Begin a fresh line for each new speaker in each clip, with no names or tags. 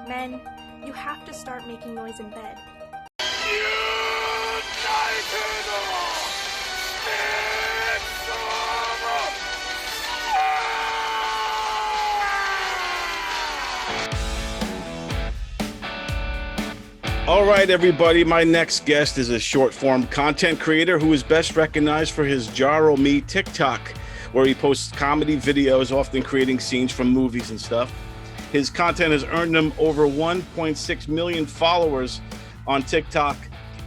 Men, you have to start making noise in bed.
All right, everybody. My next guest is a short-form content creator who is best recognized for his Jaro Me TikTok, where he posts comedy videos, often creating scenes from movies and stuff. His content has earned him over 1.6 million followers on TikTok.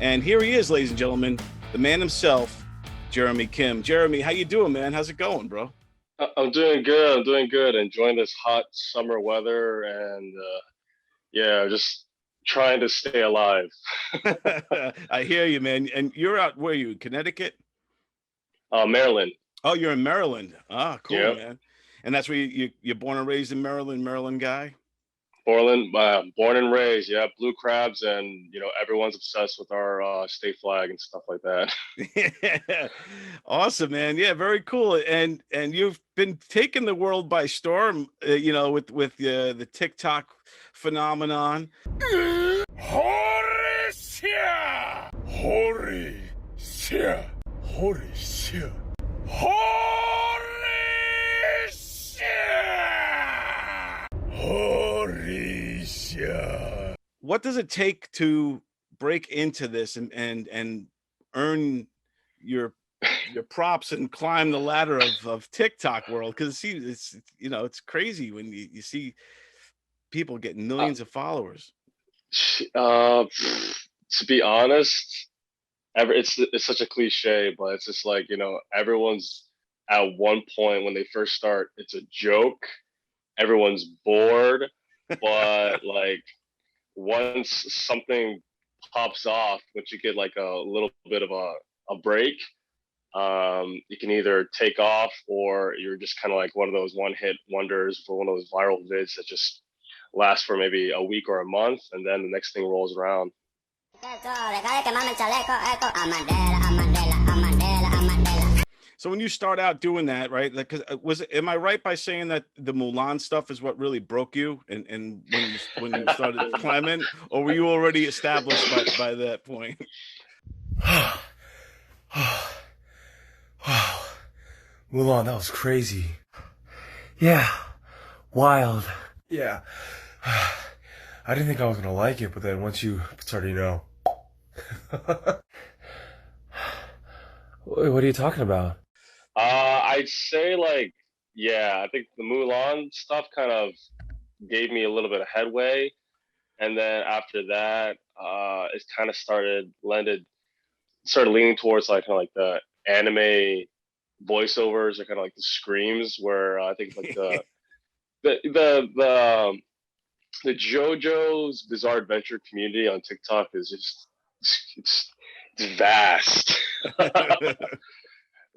And here he is, ladies and gentlemen, the man himself, Jeremy Kim. Jeremy, how you doing, man? How's it going, bro?
I'm doing good. I'm doing good. Enjoying this hot summer weather and just trying to stay alive.
I hear you, man. And you're out, where are you, Connecticut?
Maryland.
Oh, you're in Maryland. Ah, cool,
Yep.
man. And that's where you're born and raised in Maryland, Maryland guy?
Born and raised, yeah, blue crabs, and everyone's obsessed with our state flag and stuff like that.
Yeah. Awesome, man. Yeah, very cool. And you've been taking the world by storm, with the TikTok phenomenon.
Horacia! Horacia! Horacia! Horacia! Horacia!
What does it take to break into this and earn your props and climb the ladder of TikTok world? Because it's crazy when you see people getting millions of followers.
To be honest, it's such a cliche, but it's just like, everyone's at one point when they first start, it's a joke. Everyone's bored, but like once something pops off, once you get like a little bit of a break, you can either take off or you're just kind of like one of those one-hit wonders for one of those viral vids that just last for maybe a week or a month, and then the next thing rolls around.
So when you start out doing that, right? Like, am I right by saying that the Mulan stuff is what really broke you, and when you started climbing, or were you already established by that point?
Wow. Mulan, that was crazy. Yeah. Wild. Yeah. I didn't think I was gonna like it, but then once you started, What are you talking about?
I'd say I think the Mulan stuff kind of gave me a little bit of headway, and then after that, it kind of started leaning towards like kind of like the anime voiceovers or kind of like the screams, where I think like the JoJo's Bizarre Adventure community on TikTok is just it's vast.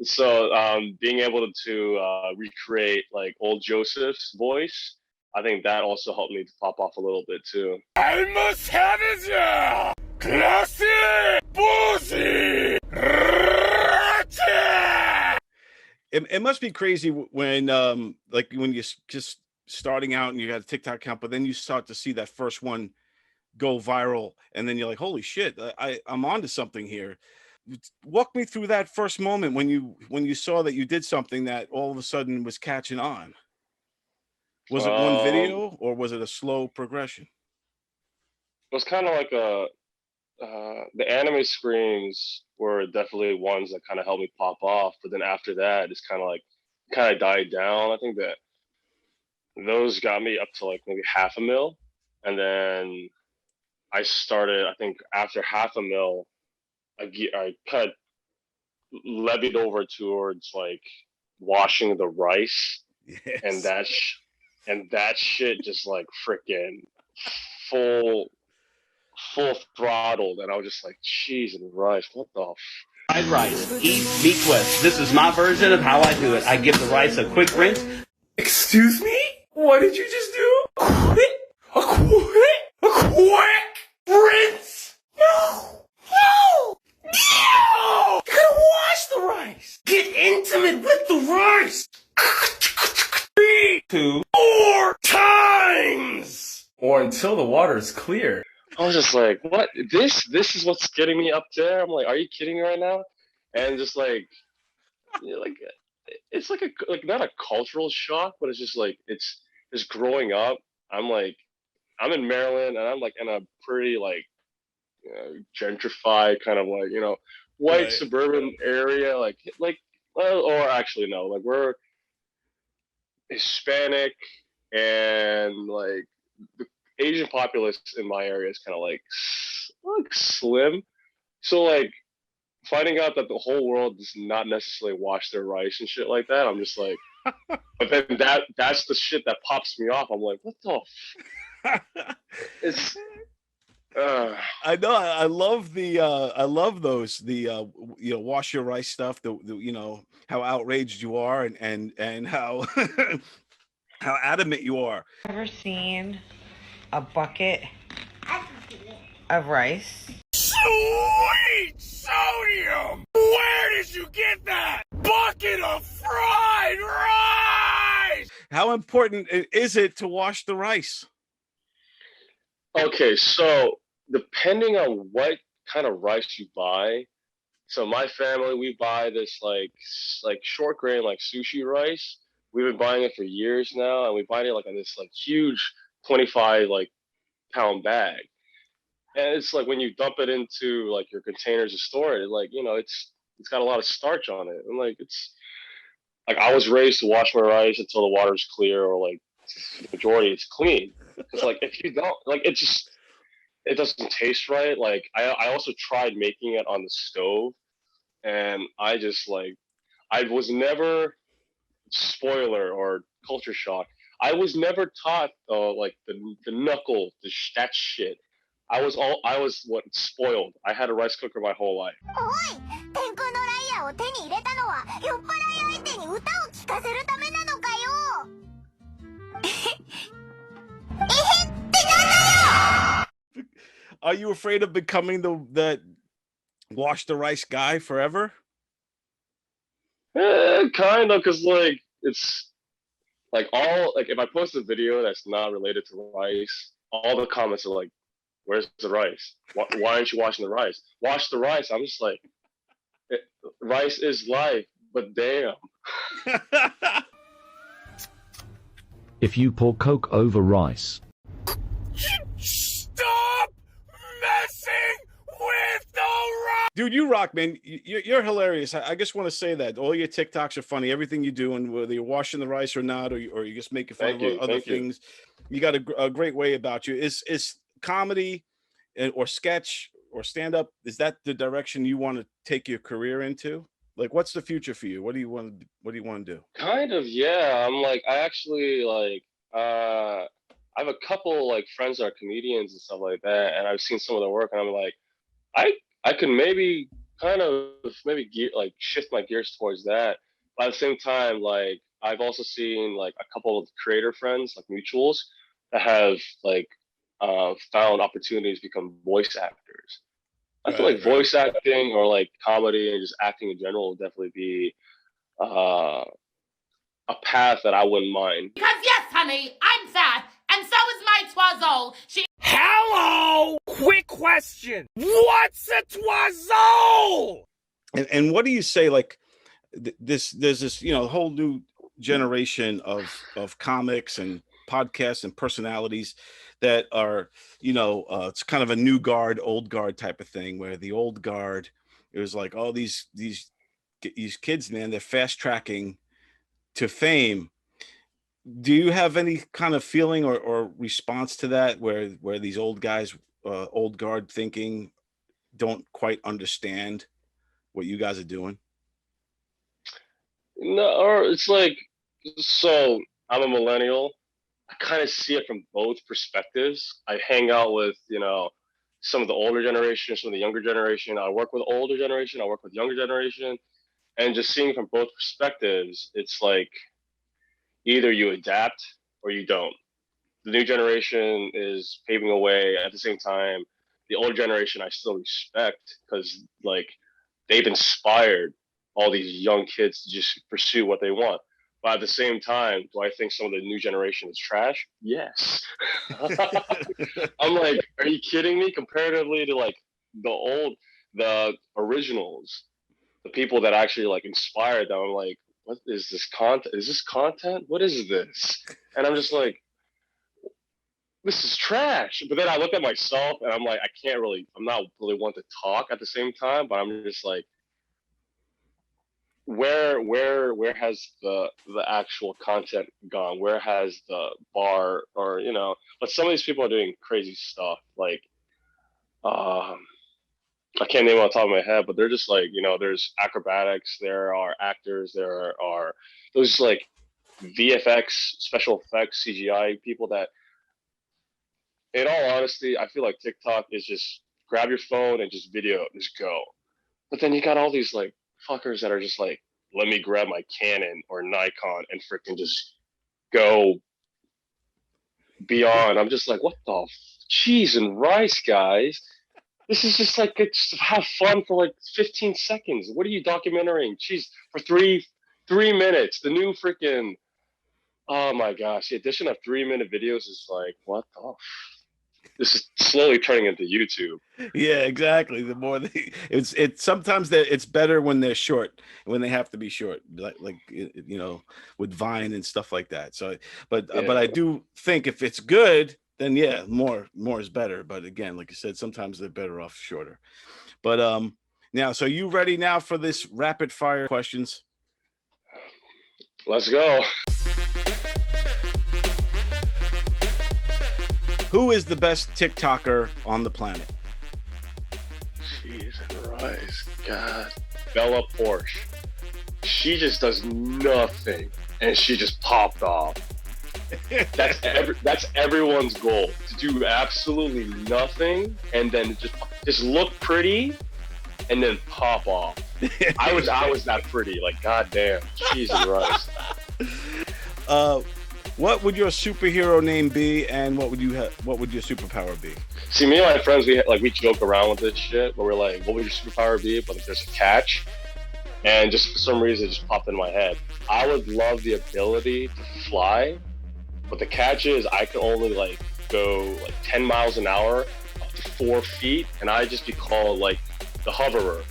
So being able to recreate like old Joseph's voice, I think that also helped me to pop off a little bit too.
It must be crazy when when you're just starting out and you got a TikTok account, but then you start to see that first one go viral, and then you're like, holy shit, I'm onto something here. Walk me through that first moment when you saw that you did something that all of a sudden was catching on. Was it one video, or was it a slow progression?
It was kind of like the anime screams were definitely ones that kind of helped me pop off, but then after that, it's kind of died down. I think that those got me up to like maybe 500,000, and then I started, I think after 500,000, I kind of levied over towards like washing the rice.
Yes.
and that shit just like freaking full throttled, and I was just like, cheese and rice, what the
Fried rice, eat meat twist. This is my version of how I do it. I give the rice a quick rinse.
Excuse me? What did you just do? A quick rinse? No! You gotta wash the rice. Get intimate with the rice. 3 to 4 times. Or until the water is clear.
I was just like, what? This is what's getting me up there? I'm like, are you kidding me right now? And just like, like it's like not a cultural shock, but it's just like it's just growing up. I'm like, I'm in Maryland, and I'm like in a pretty like gentrified kind of like white
Right.
suburban area, well, or actually no, like we're Hispanic, and like the Asian populace in my area is kind of like slim. So like finding out that the whole world does not necessarily wash their rice and shit like that, I'm just like, but then that's the shit that pops me off. I'm like, what the? It's.
I know. I love I love those wash your rice stuff. The how outraged you are and how how adamant you are.
Ever seen a bucket of rice?
Sweet sodium! Where did you get that? Bucket of fried rice!
How important is it to wash the rice?
Okay, so depending on what kind of rice you buy, so my family, we buy this like short grain like sushi rice. We've been buying it for years now, and we buy it like in this like huge 25 like pound bag. And it's like when you dump it into like your containers to store it, like it's got a lot of starch on it, and like it's like I was raised to wash my rice until the water's clear, or like the majority it's clean. Because like if you don't, like it doesn't taste right. Like I also tried making it on the stove, and I just like I was never, spoiler or culture shock, I was never taught like the knuckle that shit. I was what spoiled. I had a rice cooker my whole life.
おい、天空のライアーを手に入れたのは酔っ払い相手に歌を聴かせるためなのかよ。えへってなんだよ。
Are you afraid of becoming the wash the rice guy forever?
Kind of, cause like it's like all like if I post a video that's not related to rice, all the comments are like, "Where's the rice? Why aren't you washing the rice? Wash the rice." I'm just like, rice is life, but damn.
If you pour Coke over rice.
Stop messing with the rice!
Dude, you rock, man. You're hilarious. I just want to say that all your TikToks are funny. Everything you do, and whether you're washing the rice or not, or you're just making fun of other things, you got a great way about you. Is comedy or sketch or stand up? Is that the direction you want to take your career into? Like, what's the future for you? What do you want to do?
Kind of, yeah. I'm like, I actually like, I have a couple like friends that are comedians and stuff like that, and I've seen some of their work, and I'm like, I could maybe kind of shift my gears towards that. But at the same time, like I've also seen like a couple of creator friends, like mutuals, that have like found opportunities to become voice actors. I feel like voice acting or like comedy and just acting in general would definitely be a path that I wouldn't mind.
Because yes, honey, I'm fat, and so is my toiseau.
Hello! Quick question. What's a toiseau?
And what do you say? Like there's this whole new generation of comics and podcasts and personalities that are it's kind of a new guard, old guard type of thing, where the old guard, it was like all these kids, man, they're fast tracking to fame. Do you have any kind of feeling or response to that, where these old guys, old guard thinking, don't quite understand what you guys are doing?
No, or it's like, so I'm a millennial. I kind of see it from both perspectives. I hang out with, some of the older generation, some of the younger generation. I work with older generation. I work with younger generation. And just seeing from both perspectives, it's like either you adapt or you don't. The new generation is paving a way. At the same time, the older generation I still respect, because like they've inspired all these young kids to just pursue what they want. But at the same time, do I think some of the new generation is trash? Yes. I'm like, are you kidding me? Comparatively to like the originals, the people that actually like inspired them, I'm like, what is this content? Is this content? What is this? And I'm just like, this is trash. But then I look at myself and I'm like, I'm not really one to talk at the same time, but I'm just like, where has the actual content gone? Where has the bar, or but some of these people are doing crazy stuff like I can't name it on the top of my head, but they're just like, there's acrobatics, there are actors, there are those like VFX, special effects, CGI people that, in all honesty, I feel like TikTok is just grab your phone and just video, just go. But then you got all these like fuckers that are just like, let me grab my Canon or Nikon and freaking just go beyond. I'm just like, what the cheese and rice, guys? This is just like, it's have fun for like 15 seconds. What are you documenting? Jeez, for three minutes. The new freaking, oh my gosh, the addition of 3-minute videos is like, what the this is slowly turning into YouTube.
Yeah, exactly. The more it's sometimes it's better when they're short, when they have to be short, like with Vine and stuff like that. So, but I do think if it's good, then yeah, more is better. But again, like I said, sometimes they're better off shorter. But now, so you ready now for this rapid fire questions?
Let's go.
Who is the best TikToker on the planet?
Cheese and rice. God. Bella Porsche. She just does nothing, and she just popped off. That's everyone's goal, to do absolutely nothing and then just look pretty and then pop off. I was that pretty, like goddamn, cheese and rice.
What would your superhero name be, and what would your superpower be?
See, me and my friends, we joke around with this shit, but we're like, what would your superpower be? But if there's a catch, and just for some reason it just popped in my head. I would love the ability to fly, but the catch is I can only like go like 10 miles an hour up to 4 feet, and I'd just be called like the hoverer.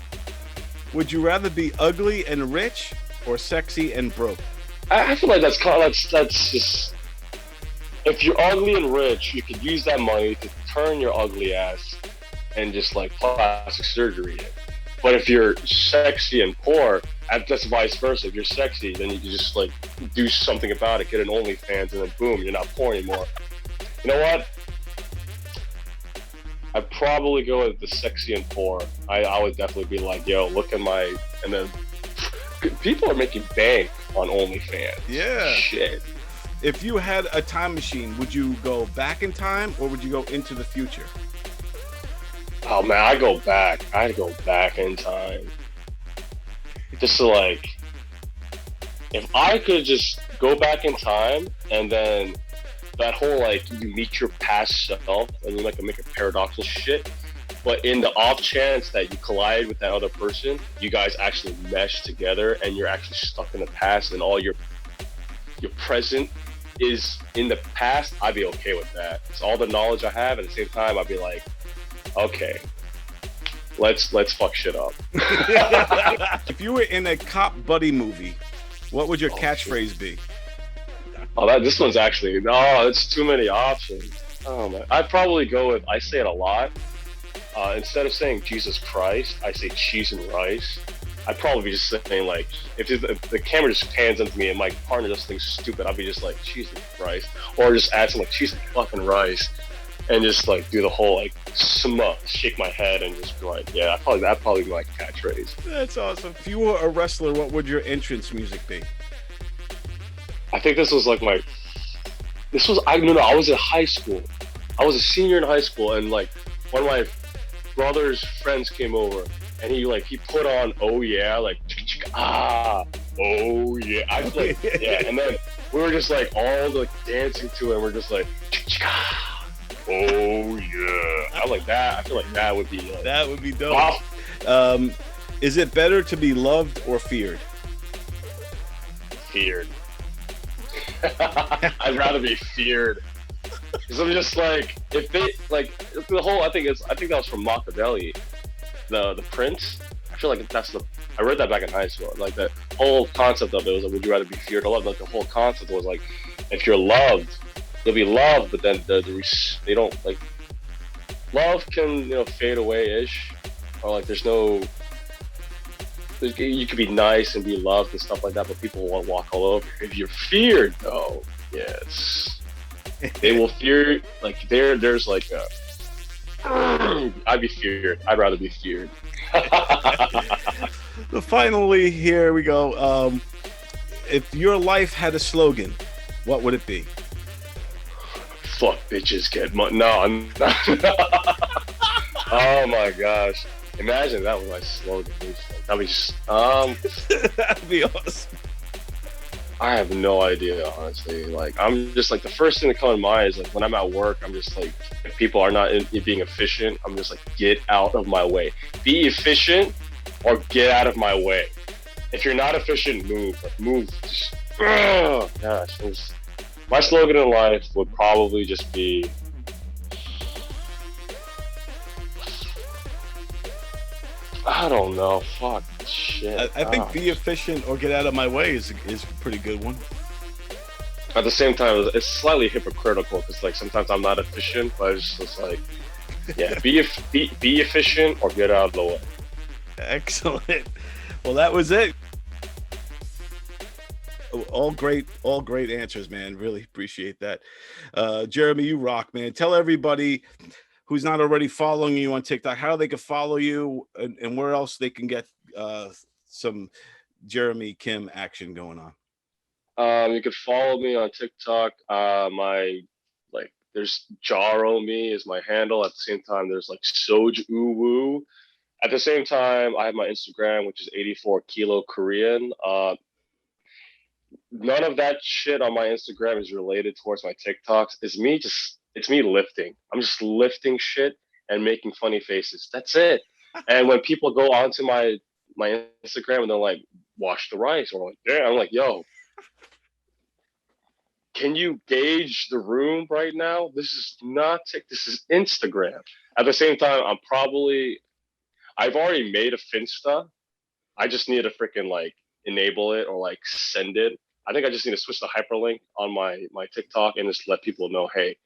Would you rather be ugly and rich or sexy and broke?
I feel like that's just, if you're ugly and rich, you could use that money to turn your ugly ass and just like plastic surgery it. But if you're sexy and poor, that's vice versa. If you're sexy, then you can just like do something about it, get an OnlyFans, and then boom, you're not poor anymore. You know what? I'd probably go with the sexy and poor. I would definitely be like, yo, look at my, and then people are making bank on OnlyFans.
Yeah.
Shit.
If you had a time machine, would you go back in time or would you go into the future?
Oh man, I'd go back in time. Just to like, if I could just go back in time and then that whole like you meet your past self and you like make a paradoxical shit, but in the off chance that you collide with that other person, you guys actually mesh together and you're actually stuck in the past and all your present is in the past, I'd be okay with that. It's all the knowledge I have, at the same time I'd be like, okay, let's fuck shit up.
If you were in a cop buddy movie, what would your catchphrase be?
Oh, this one's actually, it's too many options. Oh man, I'd probably go with, I say it a lot. Instead of saying Jesus Christ, I say cheese and rice. I'd probably be just saying like, if the camera just pans into me and my partner does things stupid, I'll be just like cheese and rice, or just add some like cheese and fucking rice, and just like do the whole like shake my head and just be like, yeah, that'd probably be my catchphrase.
That's awesome. If you were a wrestler, what would your entrance music be?
I think this was like I was in high school. I was a senior in high school, and like one of my brother's friends came over, and he put on "Oh Yeah," like oh yeah. I was like, yeah, and then we were just like all like dancing to it, and we're just like oh yeah. I like that. I feel like that would be
that would be dope. Is it better to be loved or feared?
Feared. I'd rather be feared. Because I'm just like, if they like the whole, I think that was from Machiavelli, the Prince. I feel like I read that back in high school. Like the whole concept of it was like, would you rather be feared or loved? Like the whole concept was like, if you're loved, you'll be loved, but then they don't like, love can fade away ish, or like you could be nice and be loved and stuff like that, but people won't walk all over. If you're feared, though, yes, they will fear. Like there's like I'd be feared. I'd rather be feared.
Finally, here we go. If your life had a slogan, what would it be?
Fuck bitches, get money. No, I'm not. Oh my gosh. Imagine that was my slogan. That'd be just,
That'd be awesome.
I have no idea, honestly. Like, I'm just like, the first thing that comes to mind is like, when I'm at work, I'm just like, if people are not being efficient, I'm just like, get out of my way. Be efficient or get out of my way. If you're not efficient, move. Like, move. Just, gosh. My slogan in life would probably just be, I don't know. Fuck shit.
I think be efficient or get out of my way is a pretty good one.
At the same time, it's slightly hypocritical because like sometimes I'm not efficient, but it's just like, yeah, be efficient or get out of the way.
Excellent. Well, that was it. All great answers, man. Really appreciate that. Jeremy, you rock, man. Tell everybody who's not already following you on TikTok how they can follow you and where else they can get some Jeremy Kim action going on.
You could follow me on TikTok. There's Jaro Me is my handle. At the same time, there's like Soj Uwu. At the same time, I have my Instagram, which is 84 Kilo Korean. None of that shit on my Instagram is related towards my TikToks. It's me lifting. I'm just lifting shit and making funny faces. That's it. And when people go onto my Instagram and they're like, wash the rice, or like, damn, I'm like, yo, can you gauge the room right now? This is not this is Instagram. At the same time, I've already made a Finsta. I just need to freaking like enable it or like send it. I think I just need to switch the hyperlink on my TikTok and just let people know, hey,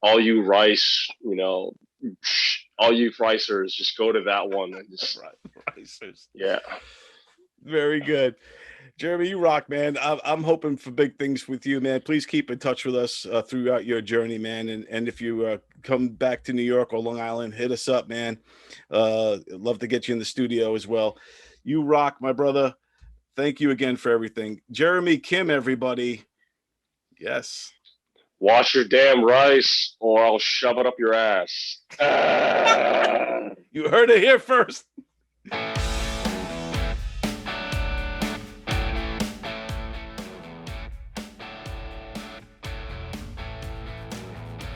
all you rice, all you ricers, just go to that one and just
Ricers.
Yeah.
Very good. Jeremy, you rock, man. I'm hoping for big things with you, man. Please keep in touch with us throughout your journey, man. And if you come back to New York or Long Island, hit us up, man. Love to get you in the studio as well. You rock, my brother. Thank you again for everything. Jeremy Kim, everybody. Yes.
Wash your damn rice or I'll shove it up your ass.
You heard it here first.